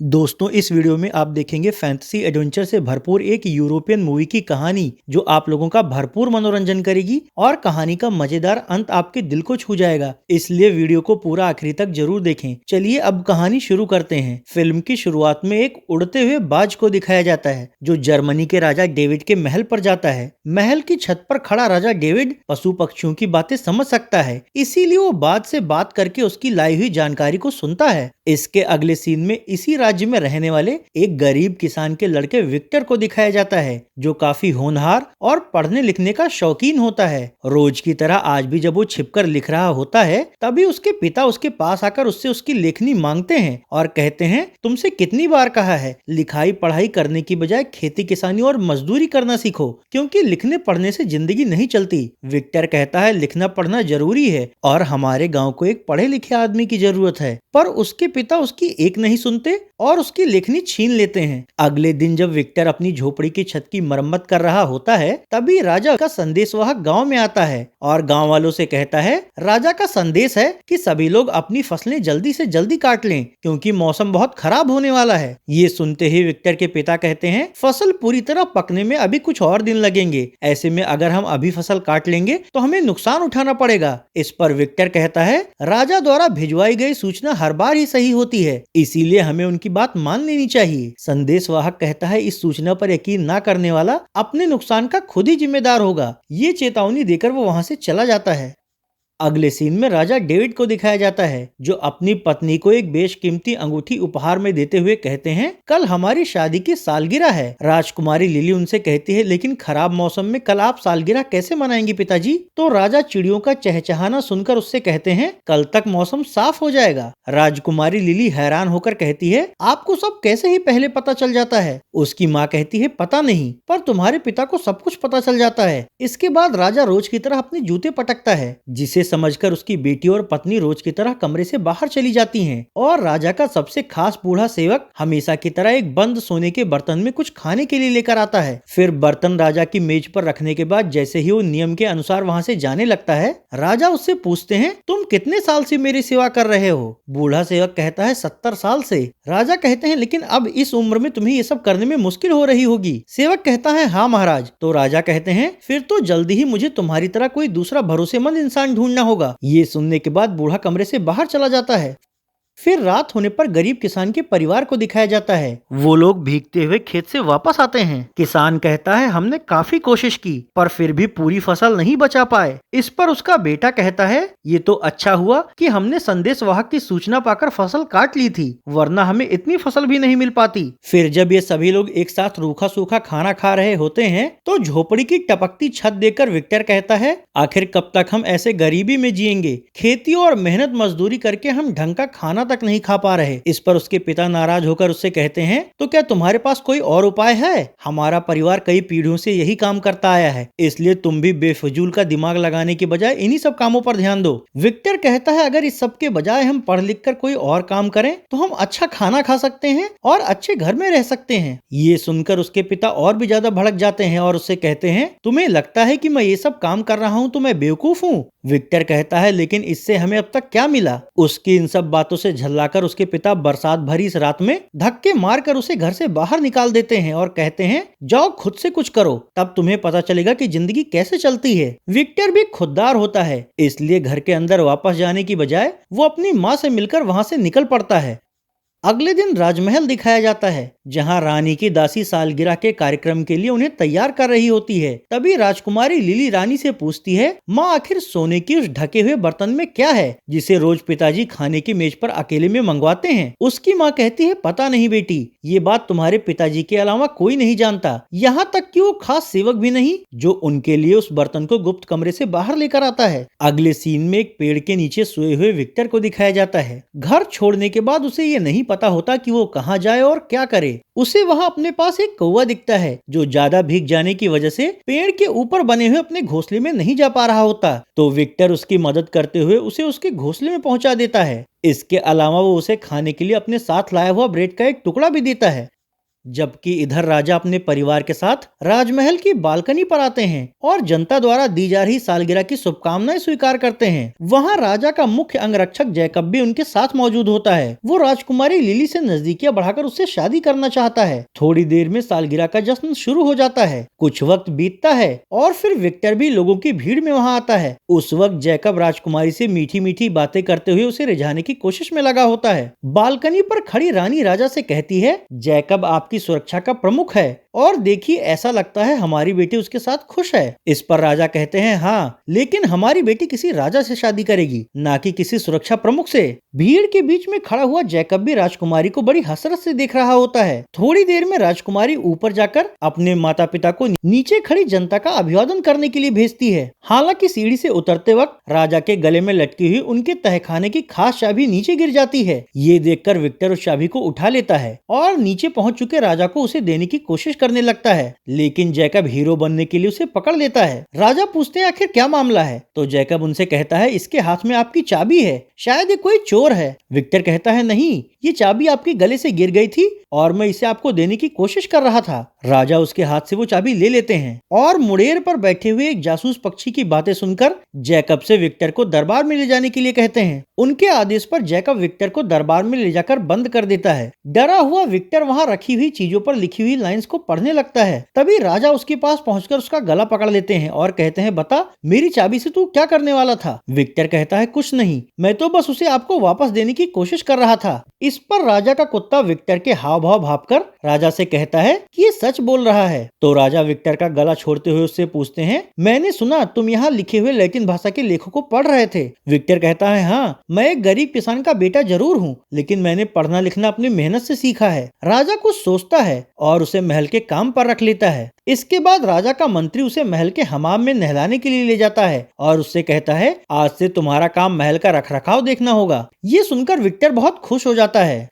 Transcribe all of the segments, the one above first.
दोस्तों, इस वीडियो में आप देखेंगे फैंटेसी एडवेंचर से भरपूर एक यूरोपियन मूवी की कहानी जो आप लोगों का भरपूर मनोरंजन करेगी और कहानी का मजेदार अंत आपके दिल को छू जाएगा। इसलिए वीडियो को पूरा आखिरी तक जरूर देखें। चलिए अब कहानी शुरू करते हैं। फिल्म की शुरुआत में एक उड़ते हुए बाज को दिखाया जाता है जो जर्मनी के राजा डेविड के महल पर जाता है। महल की छत पर खड़ा राजा डेविड पशु पक्षियों की बातें समझ सकता है, इसीलिए वो बाज से बात करके उसकी लाई हुई जानकारी को सुनता है। इसके अगले सीन में इसी राज्य में रहने वाले एक गरीब किसान के लड़के विक्टर को दिखाया जाता है जो काफी होनहार और पढ़ने लिखने का शौकीन होता है। रोज की तरह आज भी जब वो छिपकर लिख रहा होता है तभी उसके पिता उसके पास आकर उससे उसकी लेखनी मांगते हैं और कहते हैं, तुमसे कितनी बार कहा है लिखाई पढ़ाई करने की बजाय खेती किसानी और मजदूरी करना सीखो, क्योंकि लिखने पढ़ने से जिंदगी नहीं चलती। विक्टर कहता है लिखना पढ़ना जरूरी है और हमारे गाँव को एक पढ़े लिखे आदमी की जरूरत है, पर उसके पिता उसकी एक नहीं सुनते और उसकी लेखनी छीन लेते हैं। अगले दिन जब विक्टर अपनी झोपड़ी की छत की मरम्मत कर रहा होता है तभी राजा का संदेशवाहक गांव में आता है और गांव वालों से कहता है, राजा का संदेश है कि सभी लोग अपनी फसलें जल्दी से जल्दी काट लें क्योंकि मौसम बहुत खराब होने वाला है। ये सुनते ही विक्टर के पिता कहते हैं, फसल पूरी तरह पकने में अभी कुछ और दिन लगेंगे, ऐसे में अगर हम अभी फसल काट लेंगे तो हमें नुकसान उठाना पड़ेगा। इस पर विक्टर कहता है, राजा द्वारा भिजवाई गई सूचना हर बार ही सही होती है, इसीलिए हमें उनकी बात मान लेनी चाहिए। संदेशवाहक कहता है, इस सूचना पर यकीन न करने वाला अपने नुकसान का खुद ही जिम्मेदार होगा। ये चेतावनी देकर वो वहां से चला जाता है। अगले सीन में राजा डेविड को दिखाया जाता है जो अपनी पत्नी को एक बेशकीमती अंगूठी उपहार में देते हुए कहते हैं, कल हमारी शादी की सालगिरह है। राजकुमारी लिली उनसे कहती है, लेकिन खराब मौसम में कल आप सालगिरह कैसे मनाएंगी पिताजी? तो राजा चिड़ियों का चहचहाना सुनकर उससे कहते हैं, कल तक मौसम साफ हो जाएगा। राजकुमारी लिली हैरान होकर कहती है, आपको सब कैसे ही पहले पता चल जाता है? उसकी माँ कहती है, पता नहीं, पर तुम्हारे पिता को सब कुछ पता चल जाता है। इसके बाद राजा रोज की तरह अपने जूते पटकता है, जिसे समझकर उसकी बेटी और पत्नी रोज की तरह कमरे से बाहर चली जाती हैं और राजा का सबसे खास बूढ़ा सेवक हमेशा की तरह एक बंद सोने के बर्तन में कुछ खाने के लिए लेकर आता है। फिर बर्तन राजा की मेज पर रखने के बाद जैसे ही वो नियम के अनुसार वहाँ से जाने लगता है, राजा उससे पूछते हैं, तुम कितने साल से मेरी सेवा कर रहे हो? बूढ़ा सेवक कहता है, 70 साल से। राजा कहते हैं, लेकिन अब इस उम्र में तुम्हें ये सब करने में मुश्किल हो रही होगी। सेवक कहता है, हाँ महाराज। तो राजा कहते हैं, फिर तो जल्दी ही मुझे तुम्हारी तरह कोई दूसरा भरोसेमंद इंसान ढूंढना होगा। ये सुनने के बाद बूढ़ा कमरे से बाहर चला जाता है। फिर रात होने पर गरीब किसान के परिवार को दिखाया जाता है। वो लोग भीगते हुए खेत से वापस आते हैं। किसान कहता है, हमने काफी कोशिश की पर फिर भी पूरी फसल नहीं बचा पाए। इस पर उसका बेटा कहता है, ये तो अच्छा हुआ कि हमने संदेशवाहक की सूचना पाकर फसल काट ली थी, वरना हमें इतनी फसल भी नहीं मिल पाती। फिर जब ये सभी लोग एक साथ रूखा सूखा खाना खा रहे होते हैं तो झोपड़ी की टपकती छत देखकर विक्टर कहता है, आखिर कब तक हम ऐसे गरीबी में जिएंगे? खेती और मेहनत मजदूरी करके हम ढंग का खाना तक नहीं खा पा रहे। इस पर उसके पिता नाराज होकर उससे कहते हैं, तो क्या तुम्हारे पास कोई और उपाय है? हमारा परिवार कई पीढ़ियों से यही काम करता आया है, इसलिए तुम भी बेफजूल का दिमाग लगाने की बजाय इन्हीं सब कामों पर ध्यान दो। विक्टर कहता है, अगर इस सब के बजाय हम पढ़ लिख कर कोई और काम करें तो हम अच्छा खाना खा सकते हैं और अच्छे घर में रह सकते हैं। ये सुनकर उसके पिता और भी ज्यादा भड़क जाते हैं और उससे कहते हैं, तुम्हें लगता है कि मैं ये सब काम कर रहा हूँ तो मैं बेवकूफ हूँ? विक्टर कहता है, लेकिन इससे हमें अब तक क्या मिला? उसकी इन सब बातों से झल्लाकर उसके पिता बरसात भरी इस रात में धक्के मारकर उसे घर से बाहर निकाल देते हैं और कहते हैं, जाओ खुद से कुछ करो, तब तुम्हें पता चलेगा कि जिंदगी कैसे चलती है। विक्टर भी खुददार होता है, इसलिए घर के अंदर वापस जाने की बजाय वो अपनी माँ से मिलकर वहां से निकल पड़ता है। अगले दिन राजमहल दिखाया जाता है जहां रानी की दासी सालगिरह के कार्यक्रम के लिए उन्हें तैयार कर रही होती है। तभी राजकुमारी लिली रानी से पूछती है, माँ आखिर सोने की उस ढके हुए बर्तन में क्या है जिसे रोज पिताजी खाने की मेज पर अकेले में मंगवाते हैं? उसकी माँ कहती है, पता नहीं बेटी, ये बात तुम्हारे पिताजी के अलावा कोई नहीं जानता, यहाँ तक कि वो खास सेवक भी नहीं जो उनके लिए उस बर्तन को गुप्त कमरे से बाहर लेकर आता है। अगले सीन में एक पेड़ के नीचे सोए हुए विक्टर को दिखाया जाता है। घर छोड़ने के बाद उसे ये नहीं पता होता कि वो कहाँ जाए और क्या करे। उसे वहाँ अपने पास एक कौवा दिखता है जो ज्यादा भीग जाने की वजह से पेड़ के ऊपर बने हुए अपने घोंसले में नहीं जा पा रहा होता। तो विक्टर उसकी मदद करते हुए उसे उसके घोंसले में पहुंचा देता है। इसके अलावा वो उसे खाने के लिए अपने साथ लाया हुआ ब्रेड का एक टुकड़ा भी देता है। जबकि इधर राजा अपने परिवार के साथ राजमहल की बालकनी पर आते हैं और जनता द्वारा दी जा रही सालगिरह की शुभकामनाएं स्वीकार करते हैं। वहाँ राजा का मुख्य अंगरक्षक जैकब भी उनके साथ मौजूद होता है। वो राजकुमारी लिली से नजदीकियां बढ़ाकर उससे शादी करना चाहता है। थोड़ी देर में सालगिरह का जश्न शुरू हो जाता है। कुछ वक्त बीतता है और फिर विक्टर भी लोगों की भीड़ में वहाँ आता है। उस वक्त जैकब राजकुमारी से मीठी मीठी बातें करते हुए उसे रिझाने की कोशिश में लगा होता है। बालकनी पर खड़ी रानी राजा से कहती है, जैकब आपकी सुरक्षा का प्रमुख है और देखिए ऐसा लगता है हमारी बेटी उसके साथ खुश है। इस पर राजा कहते हैं, हाँ, लेकिन हमारी बेटी किसी राजा से शादी करेगी, ना कि किसी सुरक्षा प्रमुख से। भीड़ के बीच में खड़ा हुआ जैकब भी राजकुमारी को बड़ी हसरत से देख रहा होता है। थोड़ी देर में राजकुमारी ऊपर जाकर अपने माता पिता को नीचे खड़ी जनता का अभिवादन करने के लिए भेजती है। हालांकि सीढ़ी से उतरते वक्त राजा के गले में लटकी हुई उनके तहखाने की खास चाबी नीचे गिर जाती है। ये देखकर विक्टर उस चाबी को उठा लेता है और नीचे पहुंच चुके राजा को उसे देने की कोशिश करने लगता है, लेकिन जैकब हीरो बनने के लिए उसे पकड़ लेता है। राजा पूछते हैं आखिर क्या मामला है, तो जैकब उनसे कहता है, इसके हाथ में आपकी चाबी है, शायद ये कोई चोर है। विक्टर कहता है, नहीं, ये चाबी आपके गले से गिर गई थी और मैं इसे आपको देने की कोशिश कर रहा था। राजा उसके हाथ से वो चाबी ले लेते हैं और मुड़ेर पर बैठे हुए एक जासूस पक्षी की बातें सुनकर जैकब से विक्टर को दरबार में ले जाने के लिए कहते हैं। उनके आदेश पर जैकब विक्टर को दरबार में ले जाकर बंद कर देता है। डरा हुआ विक्टर वहाँ रखी हुई चीजों पर लिखी हुई लाइंस को पढ़ने लगता है। तभी राजा उसके पास पहुंचकर उसका गला पकड़ लेते हैं और कहते हैं, बता, मेरी चाबी से तू क्या करने वाला था? विक्टर कहता है, कुछ नहीं, मैं तो बस उसे आपको वापस देने की कोशिश कर रहा था। इस पर राजा का कुत्ता विक्टर के हाव भाव भांपकर राजा से कहता है कि ये सच बोल रहा है। तो राजा विक्टर का गला छोड़ते हुए उससे पूछते हैं, मैंने सुना तुम यहाँ लिखे हुए लैटिन भाषा के लेखों को पढ़ रहे थे। विक्टर कहता है, हाँ, मैं एक गरीब किसान का बेटा जरूर हूँ, लेकिन मैंने पढ़ना लिखना अपनी मेहनत से सीखा है। राजा कुछ सोचता है और उसे महल के काम पर रख लेता है। इसके बाद राजा का मंत्री उसे महल के हमाम में नहलाने के लिए ले जाता है और उससे कहता है, आज से तुम्हारा काम महल का रखरखाव देखना होगा। ये सुनकर विक्टर बहुत खुश हो जाता है।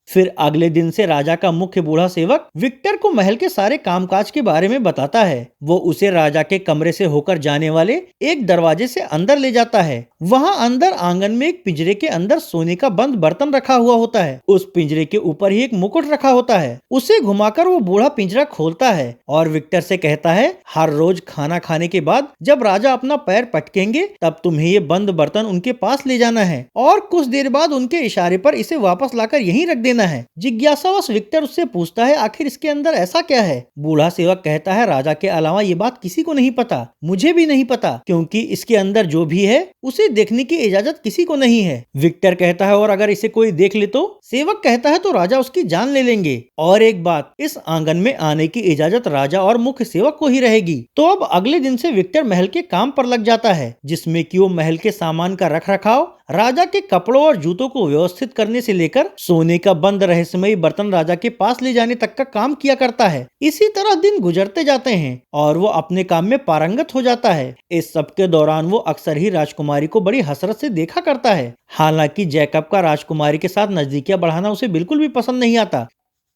फिर अगले दिन से राजा का मुख्य बूढ़ा सेवक विक्टर को महल के सारे कामकाज के बारे में बताता है। वो उसे राजा के कमरे से होकर जाने वाले एक दरवाजे से अंदर ले जाता है। वहाँ अंदर आंगन में एक पिंजरे के अंदर सोने का बंद बर्तन रखा हुआ होता है। उस पिंजरे के ऊपर ही एक मुकुट रखा होता है। उसे घुमाकर वो बूढ़ा पिंजरा खोलता है और विक्टर से कहता है, हर रोज खाना खाने के बाद जब राजा अपना पैर पटकेंगे तब तुम्हें ये बंद बर्तन उनके पास ले जाना है और कुछ देर बाद उनके इशारे पर इसे वापस लाकर यहीं रख देना है। जिज्ञासावश विक्टर उससे पूछता है, आखिर इसके अंदर ऐसा क्या है? बूढ़ा सेवक कहता है, राजा के अलावा ये बात किसी को नहीं पता, मुझे भी नहीं पता, क्योंकि इसके अंदर जो भी है उसे देखने की इजाजत किसी को नहीं है। विक्टर कहता है, और अगर इसे कोई देख ले तो? सेवक कहता है, तो राजा उसकी जान ले लेंगे। और एक बात, इस आंगन में आने की इजाजत राजा और मुख्य सेवक को ही रहेगी। तो अब अगले दिन से विक्टर महल के काम पर लग जाता है, जिसमें कि वो महल के सामान का रख रखाव, राजा के कपड़ों और जूतों को व्यवस्थित करने से लेकर सोने का बंद रहस्यमयी बर्तन राजा के पास ले जाने तक का काम किया करता है। इसी तरह दिन गुजरते जाते हैं और वो अपने काम में पारंगत हो जाता है। इस सब के दौरान वो अक्सर ही राजकुमारी को बड़ी हसरत से देखा करता है। हालांकि जैकब का राजकुमारी के साथ नजदीकियां बढ़ाना उसे बिल्कुल भी पसंद नहीं आता।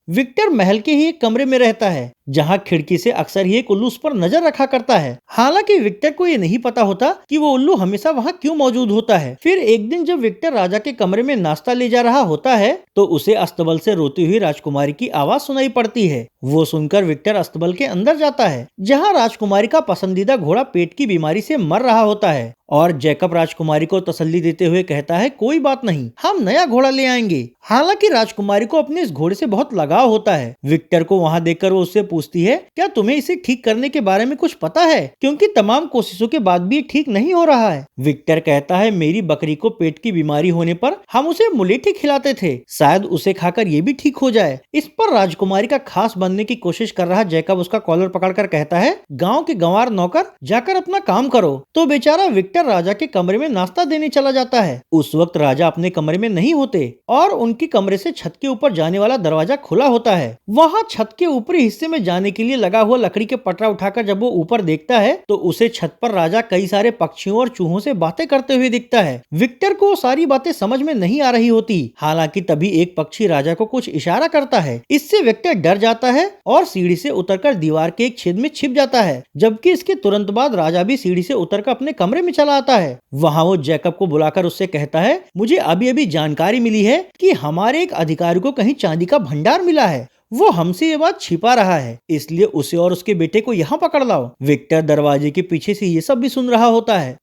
विक्टर महल के ही एक कमरे में रहता है, जहाँ खिड़की से अक्सर ही एक उल्लू उस पर नजर रखा करता है। हालांकि विक्टर को ये नहीं पता होता कि वो उल्लू हमेशा वहाँ क्यों मौजूद होता है। फिर एक दिन जब विक्टर राजा के कमरे में नाश्ता ले जा रहा होता है तो उसे अस्तबल से रोती हुई राजकुमारी की आवाज सुनाई पड़ती है। वो सुनकर विक्टर अस्तबल के अंदर जाता है, जहाँ राजकुमारी का पसंदीदा घोड़ा पेट की बीमारी से मर रहा होता है और जैकब राजकुमारी को तसल्ली देते हुए कहता है, कोई बात नहीं, हम नया घोड़ा ले आएंगे। हालांकि राजकुमारी को अपने इस घोड़े से बहुत लगाव होता है। विक्टर को वहाँ देखकर वो उससे पूछती है, क्या तुम्हें इसे ठीक करने के बारे में कुछ पता है, क्योंकि तमाम कोशिशों के बाद भी ठीक नहीं हो रहा है? विक्टर कहता है, मेरी बकरी को पेट की बीमारी होने पर हम उसे मुलेठी खिलाते थे, शायद उसे खाकर ये भी ठीक हो जाए। इस पर राजकुमारी का खास बनने की कोशिश कर रहा जैकब उसका कॉलर पकड़कर कहता है, गाँव के गंवार नौकर, जाकर अपना काम करो। तो बेचारा विक्टर राजा के कमरे में नाश्ता देने चला जाता है। उस वक्त राजा अपने कमरे में नहीं होते और उनके कमरे से छत के ऊपर जाने वाला दरवाजा खुला होता है। वहाँ छत के ऊपरी हिस्से में जाने के लिए लगा हुआ लकड़ी के पटरा उठाकर जब वो ऊपर देखता है तो उसे छत पर राजा कई सारे पक्षियों और चूहों से बातें करते हुए दिखता है। विक्टर को सारी बातें समझ में नहीं आ रही होती। हालांकि तभी एक पक्षी राजा को कुछ इशारा करता है। इससे विक्टर डर जाता है और सीढ़ी से उतरकर दीवार के एक छेद में छिप जाता है, जबकि इसके तुरंत बाद राजा भी सीढ़ी से उतरकर अपने कमरे में चला आता है। वहाँ वो जैकब को बुलाकर उससे कहता है, मुझे अभी अभी जानकारी मिली है कि हमारे एक अधिकारी को कहीं चांदी का भंडार मिला है। वो हमसे ये बात छिपा रहा है, इसलिए उसे और उसके बेटे को यहाँ पकड़ लाओ। विक्टर दरवाजे के पीछे से ये सब भी सुन रहा होता है।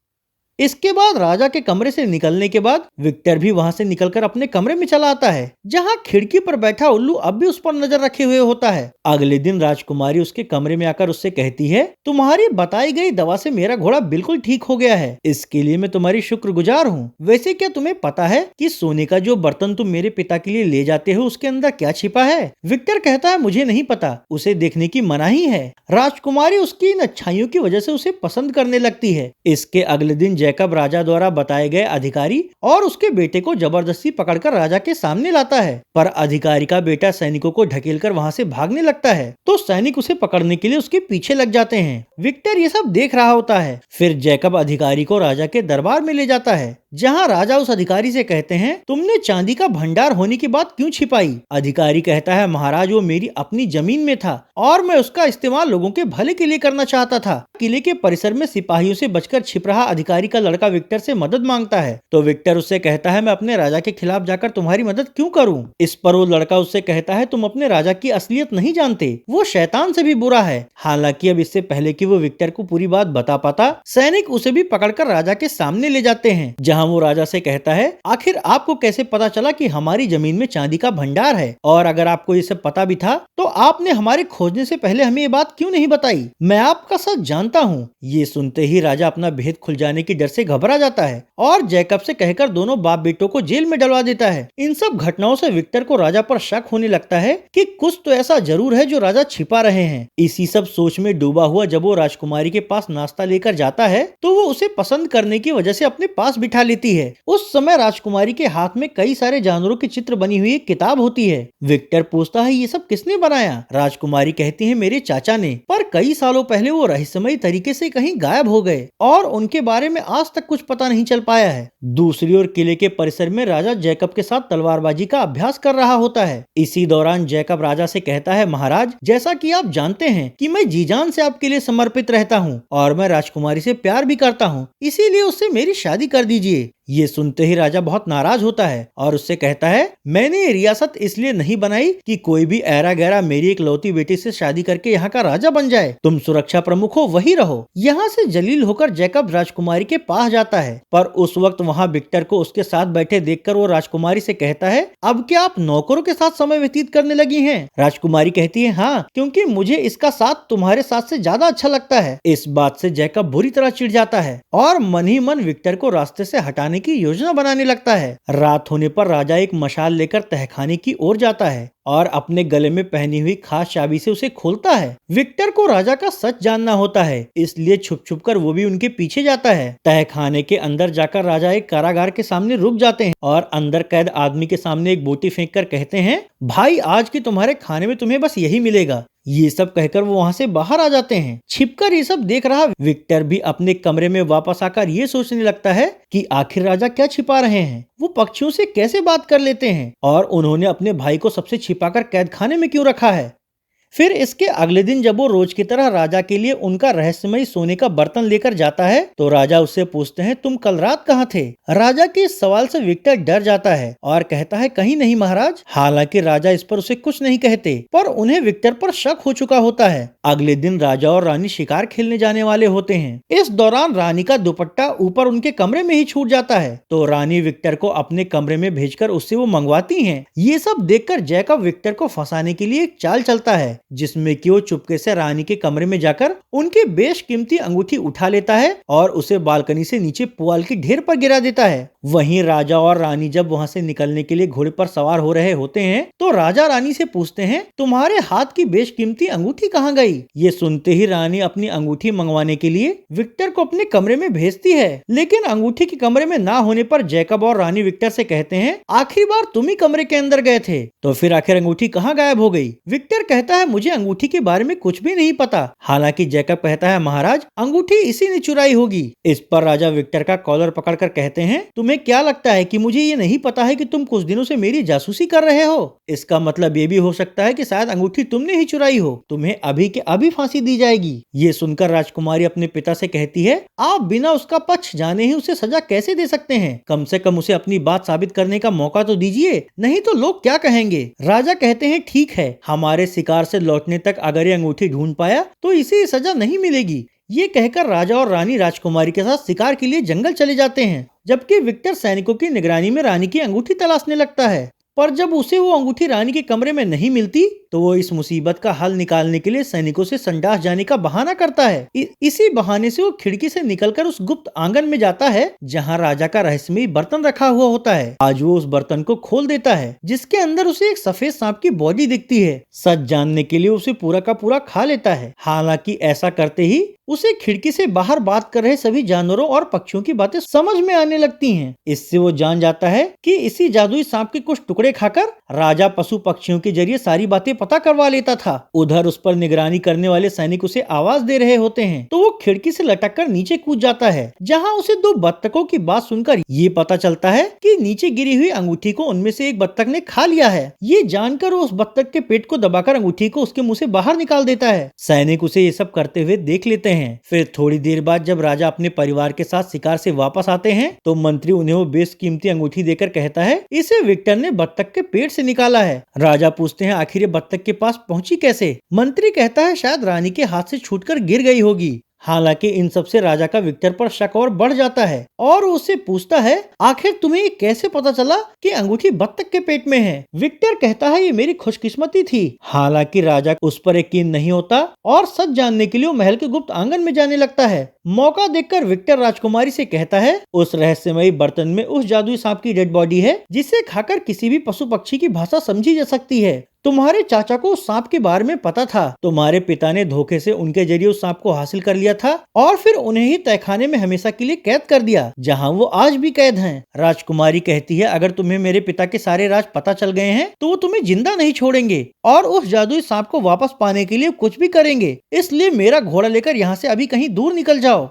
इसके बाद राजा के कमरे से निकलने के बाद विक्टर भी वहां से निकलकर अपने कमरे में चला आता है, जहां खिड़की पर बैठा उल्लू अब भी उस पर नजर रखे हुए होता है। अगले दिन राजकुमारी उसके कमरे में आकर उससे कहती है, तुम्हारी बताई गई दवा से मेरा घोड़ा बिल्कुल ठीक हो गया है, इसके लिए मैं तुम्हारी शुक्रगुजार हूँ। वैसे क्या तुम्हें पता है कि सोने का जो बर्तन तुम मेरे पिता के लिए ले जाते हो उसके अंदर क्या छिपा है? विक्टर कहता है, मुझे नहीं पता, उसे देखने की मनाही है। राजकुमारी उसकी इन अच्छाइयों की वजह से उसे पसंद करने लगती है। इसके अगले दिन जैकब राजा द्वारा बताए गए अधिकारी और उसके बेटे को जबरदस्ती पकड़कर राजा के सामने लाता है, पर अधिकारी का बेटा सैनिकों को ढकेलकर वहां से भागने लगता है, तो सैनिक उसे पकड़ने के लिए उसके पीछे लग जाते हैं। विक्टर ये सब देख रहा होता है। फिर जैकब अधिकारी को राजा के दरबार में ले जाता है, जहां राजा उस अधिकारी से कहते हैं, तुमने चांदी का भंडार होने की बात क्यों छिपाई? अधिकारी कहता है, महाराज वो मेरी अपनी जमीन में था और मैं उसका इस्तेमाल लोगों के भले के लिए करना चाहता था। किले के परिसर में सिपाहियों से बचकर छिप रहा अधिकारी का लड़का विक्टर से मदद मांगता है, तो विक्टर उससे कहता है, मैं अपने राजा के खिलाफ जाकर तुम्हारी मदद क्यों करूं? इस पर वो लड़का उससे कहता है, तुम अपने राजा की असलियत नहीं जानते, वो शैतान से भी बुरा है। हालांकि अब इससे पहले कि वो विक्टर को पूरी बात बता पाता, सैनिक उसे भी पकड़कर राजा के सामने ले जाते हैं, जहां वो राजा से कहता है, आखिर आपको कैसे पता चला कि हमारी जमीन में चांदी का भंडार है? और अगर आपको ये सब पता भी था तो आपने हमारे खोजने से पहले हमें ये बात क्यों नहीं बताई? मैं आपका सच जानता हूँ। ये सुनते ही राजा अपना भेद खुल जाने की डर से घबरा जाता है और जैकब से कहकर दोनों बाप बेटों को जेल में डलवा देता है। इन सब घटनाओं से विक्टर को राजा पर शक होने लगता है कि कुछ तो ऐसा जरूर है जो राजा छिपा रहे हैं। इसी सब सोच में डूबा हुआ जब वो राजकुमारी के पास नाश्ता लेकर जाता है, तो वो उसे पसंद करने की वजह से अपने पास बिठा लेती है। उस समय राजकुमारी के हाथ में कई सारे जानवरों के चित्र बनी हुई एक किताब होती है। विक्टर पूछता है, ये सब किसने बनाया? राजकुमारी कहती है, मेरे चाचा ने, पर कई सालों पहले वो रहस्यमयी तरीके से कहीं गायब हो गए और उनके बारे में आज तक कुछ पता नहीं चल पाया है। दूसरी ओर किले के परिसर में राजा जैकब के साथ तलवारबाजी का अभ्यास कर रहा होता है। इसी दौरान जैकब राजा से कहता है, महाराज, जैसा कि आप जानते हैं कि मैं जी जान से आपके लिए समर्पित रहता हूँ और मैं राजकुमारी से प्यार भी करता हूँ, इसीलिए उससे मेरी शादी कर दीजिए। ये सुनते ही राजा बहुत नाराज होता है और उससे कहता है, मैंने ये रियासत इसलिए नहीं बनाई कि कोई भी ऐरा गैरा मेरी एक लौती बेटी से शादी करके यहाँ का राजा बन जाए। तुम सुरक्षा प्रमुख हो, वही रहो। यहाँ से जलील होकर जैकब राजकुमारी के पास जाता है, पर उस वक्त वहाँ विक्टर को उसके साथ बैठे देखकर वो राजकुमारी से कहता है, अब क्या आप नौकरों के साथ समय व्यतीत करने लगी हैं? राजकुमारी कहती है, हाँ, क्योंकि मुझे इसका साथ तुम्हारे साथ से ज्यादा अच्छा लगता है। इस बात से जैकब बुरी तरह चिढ़ जाता है और मन ही मन विक्टर को रास्ते से हटाने की योजना बनाने लगता है। रात होने पर राजा एक मशाल लेकर तहखाने की ओर जाता है और अपने गले में पहनी हुई खास चाबी से उसे खोलता है। विक्टर को राजा का सच जानना होता है, इसलिए छुप छुप कर वो भी उनके पीछे जाता है। तहखाने के अंदर जाकर राजा एक कारागार के सामने रुक जाते हैं और अंदर कैद आदमी के सामने एक बोटी फेंक कर कहते हैं, भाई, आज की तुम्हारे खाने में तुम्हें बस यही मिलेगा। ये सब कहकर वो वहाँ से बाहर आ जाते हैं। छिपकर ये सब देख रहा विक्टर भी अपने कमरे में वापस आकर ये सोचने लगता है कि आखिर राजा क्या छिपा रहे हैं, वो पक्षियों से कैसे बात कर लेते हैं और उन्होंने अपने भाई को सबसे छिपाकर कैद खाने में क्यों रखा है। फिर इसके अगले दिन जब वो रोज की तरह राजा के लिए उनका रहस्यमयी सोने का बर्तन लेकर जाता है, तो राजा उससे पूछते हैं, तुम कल रात कहाँ थे? राजा के इस सवाल से विक्टर डर जाता है और कहता है, कहीं नहीं महाराज। हालांकि राजा इस पर उसे कुछ नहीं कहते, पर उन्हें विक्टर पर शक हो चुका होता है। अगले दिन राजा और रानी शिकार खेलने जाने वाले होते हैं। इस दौरान रानी का दुपट्टा ऊपर उनके कमरे में ही छूट जाता है, तो रानी विक्टर को अपने कमरे में भेजकर उससे वो मंगवाती है। ये सब देखकर जैकब विक्टर को फंसाने के लिए एक चाल चलता है, जिसमें कि वो चुपके से रानी के कमरे में जाकर उनकी बेशकीमती अंगूठी उठा लेता है और उसे बालकनी से नीचे पुआल की ढेर पर गिरा देता है। वहीं राजा और रानी जब वहां से निकलने के लिए घोड़े पर सवार हो रहे होते हैं, तो राजा रानी से पूछते हैं, तुम्हारे हाथ की बेशकीमती अंगूठी कहाँ गई? ये सुनते ही रानी अपनी अंगूठी मंगवाने के लिए विक्टर को अपने कमरे में भेजती है, लेकिन अंगूठी के कमरे में ना होने पर जैकब और रानी विक्टर से कहते हैं, आखिरी बार तुम ही कमरे के अंदर गए थे, तो फिर आखिर अंगूठी कहाँ गायब हो गई? विक्टर कहता है, मुझे अंगूठी के बारे में कुछ भी नहीं पता। हालांकि जैकब कहता है महाराज अंगूठी इसी ने चुराई होगी। इस पर राजा विक्टर का कॉलर पकड़कर कहते हैं तुम्हें क्या लगता है कि मुझे ये नहीं पता है कि तुम कुछ दिनों से मेरी जासूसी कर रहे हो? इसका मतलब ये भी हो सकता है कि शायद अंगूठी तुमने ही चुराई हो। तुम्हें अभी के अभी फांसी दी जाएगी। ये सुनकर राजकुमारी अपने पिता से कहती है आप बिना उसका पक्ष जाने ही उसे सजा कैसे दे सकते हैं? कम से कम उसे अपनी बात साबित करने का मौका तो दीजिए, नहीं तो लोग क्या कहेंगे। राजा कहते हैं ठीक है, हमारे शिकार से लौटने तक अगर ये अंगूठी ढूंढ पाया तो इसे सजा नहीं मिलेगी। ये कहकर राजा और रानी राजकुमारी के साथ शिकार के लिए जंगल चले जाते हैं, जबकि विक्टर सैनिकों की निगरानी में रानी की अंगूठी तलाशने लगता है। पर जब उसे वो अंगूठी रानी के कमरे में नहीं मिलती तो वो इस मुसीबत का हल निकालने के लिए सैनिकों से संडास जाने का बहाना करता है। इसी बहाने से वो खिड़की से निकलकर उस गुप्त आंगन में जाता है जहाँ राजा का रहस्यमयी बर्तन रखा हुआ होता है। आज वो उस बर्तन को खोल देता है जिसके अंदर उसे एक सफेद सांप की बॉडी दिखती है। सच जानने के लिए उसे पूरा का पूरा खा लेता है। हालांकि ऐसा करते ही उसे खिड़की से बाहर बात कर रहे सभी जानवरों और पक्षियों की बातें समझ में आने लगती हैं। इससे वो जान जाता है कि इसी जादुई सांप के कुछ टुकड़े खाकर राजा पशु पक्षियों के जरिए सारी बातें पता करवा लेता था। उधर उस पर निगरानी करने वाले सैनिक उसे आवाज दे रहे होते हैं तो वो खिड़की से लटककर नीचे कूद जाता है, जहाँ उसे दो बत्तखों की बात सुनकर ये पता चलता है कि नीचे गिरी हुई अंगूठी को उनमें से एक बत्तख ने खा लिया है। ये जानकर वो उस बत्तख के पेट को दबाकर अंगूठी को उसके मुंह से बाहर निकाल देता है। सैनिक उसे ये सब करते हुए देख लेते हैं। फिर थोड़ी देर बाद जब राजा अपने परिवार के साथ शिकार से वापस आते हैं तो मंत्री उन्हें वो बेशकीमती अंगूठी देकर कहता है इसे विक्टर ने बत्तख के पेट से निकाला है। राजा पूछते हैं आखिर ये बत्तख के पास पहुंची कैसे? मंत्री कहता है शायद रानी के हाथ से छूटकर गिर गई होगी। हालांकि इन सब से राजा का विक्टर पर शक और बढ़ जाता है और उससे पूछता है आखिर तुम्हें ये कैसे पता चला कि अंगूठी बत्तख के पेट में है? विक्टर कहता है ये मेरी खुशकिस्मती थी। हालांकि राजा उस पर यकीन नहीं होता और सच जानने के लिए वो महल के गुप्त आंगन में जाने लगता है। मौका देखकर विक्टर राजकुमारी से कहता है उस रहस्यमयी बर्तन में उस जादुई सांप की डेड बॉडी है जिसे खाकर किसी भी पशु पक्षी की भाषा समझी जा सकती है। तुम्हारे चाचा को उस सांप के बारे में पता था। तुम्हारे पिता ने धोखे से उनके जरिए उस सांप को हासिल कर लिया था और फिर उन्हें ही तहखाने में हमेशा के लिए कैद कर दिया, जहां वो आज भी कैद हैं। राजकुमारी कहती है अगर तुम्हें मेरे पिता के सारे राज पता चल गए हैं तो वो तुम्हें जिंदा नहीं छोड़ेंगे और उस जादुई सांप को वापस पाने के लिए कुछ भी करेंगे। इसलिए मेरा घोड़ा लेकर यहाँ से अभी कहीं दूर निकल जाओ।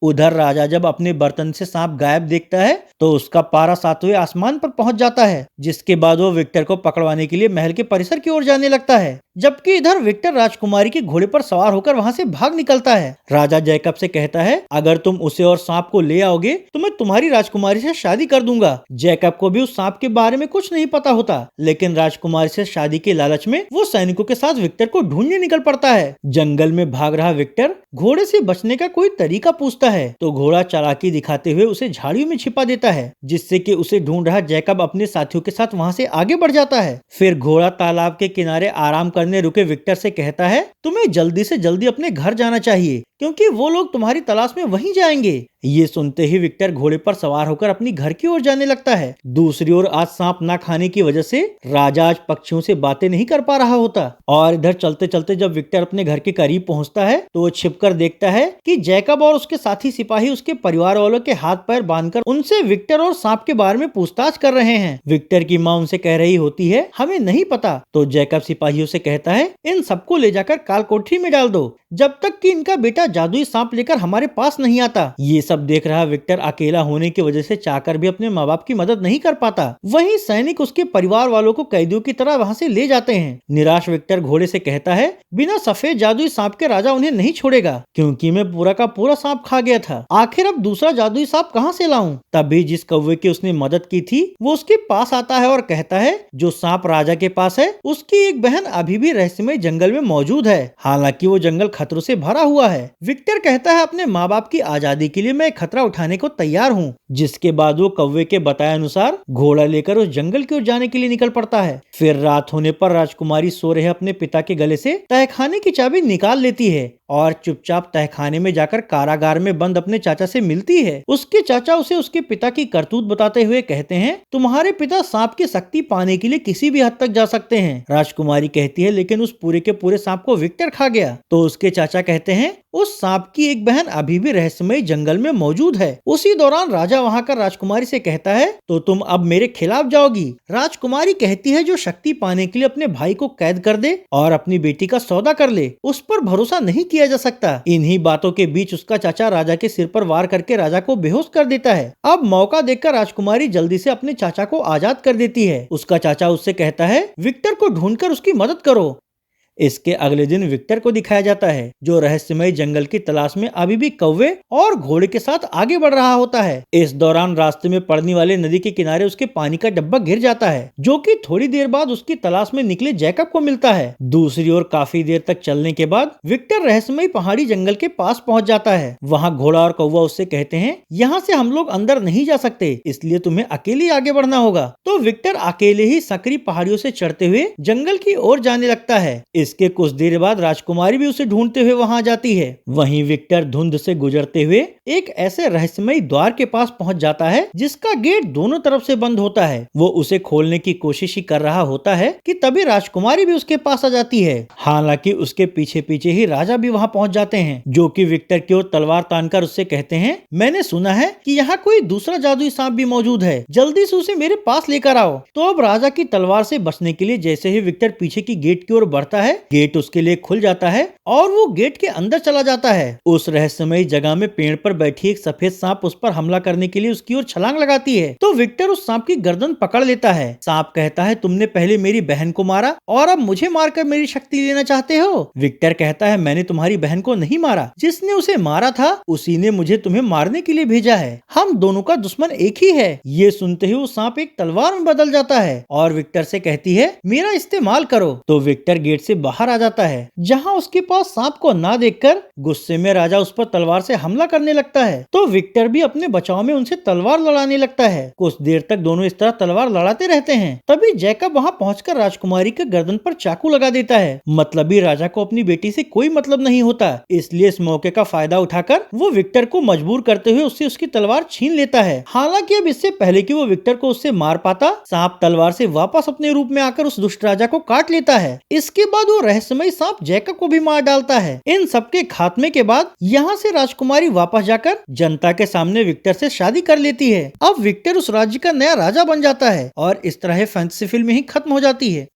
उधर राजा जब अपने बर्तन से सांप गायब देखता है तो उसका पारा सातवें आसमान पर पहुंच जाता है, जिसके बाद वो विक्टर को पकड़वाने के लिए महल के परिसर की ओर जाने लगता है, जबकि इधर विक्टर राजकुमारी के घोड़े पर सवार होकर वहां से भाग निकलता है। राजा जैकब से कहता है अगर तुम उसे और सांप को ले आओगे तो मैं तुम्हारी राजकुमारी से शादी कर दूंगा। जैकब को भी उस सांप के बारे में कुछ नहीं पता होता, लेकिन राजकुमारी से शादी के लालच में वो सैनिकों के साथ विक्टर को ढूंढने निकल पड़ता है। जंगल में भाग रहा विक्टर घोड़े से बचने का कोई तरीका पूछता है तो घोड़ा चालाकी दिखाते हुए उसे झाड़ियों में छिपा देता है, जिससे कि उसे ढूंढ रहा जैकब अपने साथियों के साथ वहां से आगे बढ़ जाता है। फिर घोड़ा तालाब के किनारे आराम करने रुके विक्टर से कहता है तुम्हें जल्दी से जल्दी अपने घर जाना चाहिए क्योंकि वो लोग तुम्हारी तलाश में वहीं जाएंगे। ये सुनते ही विक्टर घोड़े पर सवार होकर अपनी घर की ओर जाने लगता है। दूसरी ओर आज सांप ना खाने की वजह से राजा आज पक्षियों से बातें नहीं कर पा रहा होता और इधर चलते चलते जब विक्टर अपने घर के करीब पहुंचता है तो वो छिपकर देखता है कि जैकब और उसके साथी सिपाही उसके परिवार वालों के हाथ पैर बांधकर उनसे विक्टर और सांप के बारे में पूछताछ कर रहे हैं। विक्टर की माँ उनसे कह रही होती है हमें नहीं पता, तो जैकब सिपाहियों से कहता है इन सबको ले जाकर काल कोठरी में डाल दो जब तक कि इनका बेटा जादुई सांप लेकर हमारे पास नहीं आता। ये सब देख रहा विक्टर अकेला होने की वजह से चाहकर भी अपने माँ बाप की मदद नहीं कर पाता। वहीं सैनिक उसके परिवार वालों को कैदियों की तरह वहाँ से ले जाते हैं। निराश विक्टर घोड़े से कहता है बिना सफेद जादुई सांप के राजा उन्हें नहीं छोड़ेगा क्योंकि मैं पूरा का पूरा सांप खा गया था। आखिर अब दूसरा जादुई सांप कहाँ से लाऊं? तभी जिस कौवे की उसने मदद की थी वो उसके पास आता है और कहता है जो सांप राजा के पास है उसकी एक बहन अभी भी रहस्यमय जंगल में मौजूद है, हालांकि वो जंगल खतरों से भरा हुआ है। विक्टर कहता है अपने माँ बाप की आजादी के लिए मैं खतरा उठाने को तैयार हूँ, जिसके बाद वो कौवे के बताए अनुसार घोड़ा लेकर उस जंगल की ओर जाने के लिए निकल पड़ता है। फिर रात होने पर राजकुमारी सो रहे अपने पिता के गले से तहखाने की चाबी निकाल लेती है और चुपचाप तहखाने में जाकर कारागार में बंद अपने चाचा से मिलती है। उसके चाचा उसे उसके पिता की करतूत बताते हुए कहते हैं तुम्हारे पिता सांप की शक्ति पाने के लिए किसी भी हद तक जा सकते हैं। राजकुमारी कहती है लेकिन उस पूरे के पूरे सांप को विक्टर खा गया। तो उसके चाचा कहते हैं उस सांप की एक बहन अभी भी रहस्यमय जंगल में मौजूद है। उसी दौरान राजा वहाँ कर राजकुमारी से कहता है, तो तुम अब मेरे खिलाफ जाओगी। राजकुमारी कहती है जो शक्ति पाने के लिए अपने भाई को कैद कर दे और अपनी बेटी का सौदा कर ले, उस पर भरोसा नहीं किया जा सकता। इन्हीं बातों के बीच उसका चाचा राजा के सिर पर वार करके राजा को बेहोश कर देता है। अब मौका देखकर राजकुमारी जल्दी से अपने चाचा को आजाद कर देती है। उसका चाचा उससे कहता है, विक्टर को ढूंढकर उसकी मदद करो। इसके अगले दिन विक्टर को दिखाया जाता है, जो रहस्यमय जंगल की तलाश में अभी भी कौवे और घोड़े के साथ आगे बढ़ रहा होता है। इस दौरान रास्ते में पड़ने वाले नदी के किनारे उसके पानी का डब्बा गिर जाता है, जो कि थोड़ी देर बाद उसकी तलाश में निकले जैकब को मिलता है। दूसरी ओर काफी देर तक चलने के बाद विक्टर रहस्यमय पहाड़ी जंगल के पास पहुंच जाता है। वहाँ घोड़ा और कौवा उससे कहते हैं, यहाँ से हम लोग अंदर नहीं जा सकते, इसलिए तुम्हें अकेले आगे बढ़ना होगा। तो विक्टर अकेले ही सकरी पहाड़ियों से चढ़ते हुए जंगल की ओर जाने लगता है। इसके कुछ देर बाद राजकुमारी भी उसे ढूंढते हुए वहां जाती है। वहीं विक्टर धुंध से गुजरते हुए एक ऐसे रहस्यमय द्वार के पास पहुंच जाता है, जिसका गेट दोनों तरफ से बंद होता है। वो उसे खोलने की कोशिश ही कर रहा होता है कि तभी राजकुमारी भी उसके पास आ जाती है। हालांकि उसके पीछे पीछे ही राजा भी वहां पहुंच जाते हैं, जो कि विक्टर की ओर तलवार तानकर उससे कहते हैं, मैंने सुना है कि यहाँ कोई दूसरा जादुई सांप भी मौजूद है, जल्दी से उसे मेरे पास लेकर आओ। तो अब राजा की तलवार से बचने के लिए जैसे ही विक्टर पीछे की गेट की ओर बढ़ता है, गेट उसके लिए खुल जाता है और वो गेट के अंदर चला जाता है। उस रहस्यमय जगह में पेड़ पर बैठी एक सफेद सांप उस पर हमला करने के लिए उसकी ओर छलांग लगाती है। तो विक्टर उस सांप की गर्दन पकड़ लेता है। सांप कहता है, तुमने पहले मेरी बहन को मारा और अब मुझे मारकर मेरी शक्ति लेना चाहते हो। विक्टर कहता है, मैंने तुम्हारी बहन को नहीं मारा, जिसने उसे मारा था उसी ने मुझे तुम्हें मारने के लिए भेजा है। हम दोनों का दुश्मन एक ही है। ये सुनते ही वो सांप एक तलवार में बदल जाता है और विक्टर से कहती है, मेरा इस्तेमाल करो। तो विक्टर गेट से बाहर आ जाता है, जहां उसके पास सांप को ना देखकर गुस्से में राजा उस पर तलवार से हमला करने लगता है। तो विक्टर भी अपने बचाव में उनसे तलवार लड़ाने लगता है। कुछ देर तक दोनों इस तरह तलवार लड़ाते रहते हैं। तभी जैकब वहां पहुंचकर राजकुमारी के गर्दन पर चाकू लगा देता है। मतलबी राजा को अपनी बेटी से कोई मतलब नहीं होता, इसलिए इस मौके का फायदा उठाकर वो विक्टर को मजबूर करते हुए उससे उसकी तलवार छीन लेता है। हालांकि अब इससे पहले कि वो विक्टर को उससे मार पाता, सांप तलवार से वापस अपने रूप में आकर उस दुष्ट राजा को काट लेता है। इसके बाद वो रहस्यमय सांप जैकब को भी मार डालता है। इन सबके खात्मे के बाद यहाँ से राजकुमारी वापस जाकर जनता के सामने विक्टर से शादी कर लेती है। अब विक्टर उस राज्य का नया राजा बन जाता है और इस तरह फैंटेसी फिल्म ही खत्म हो जाती है।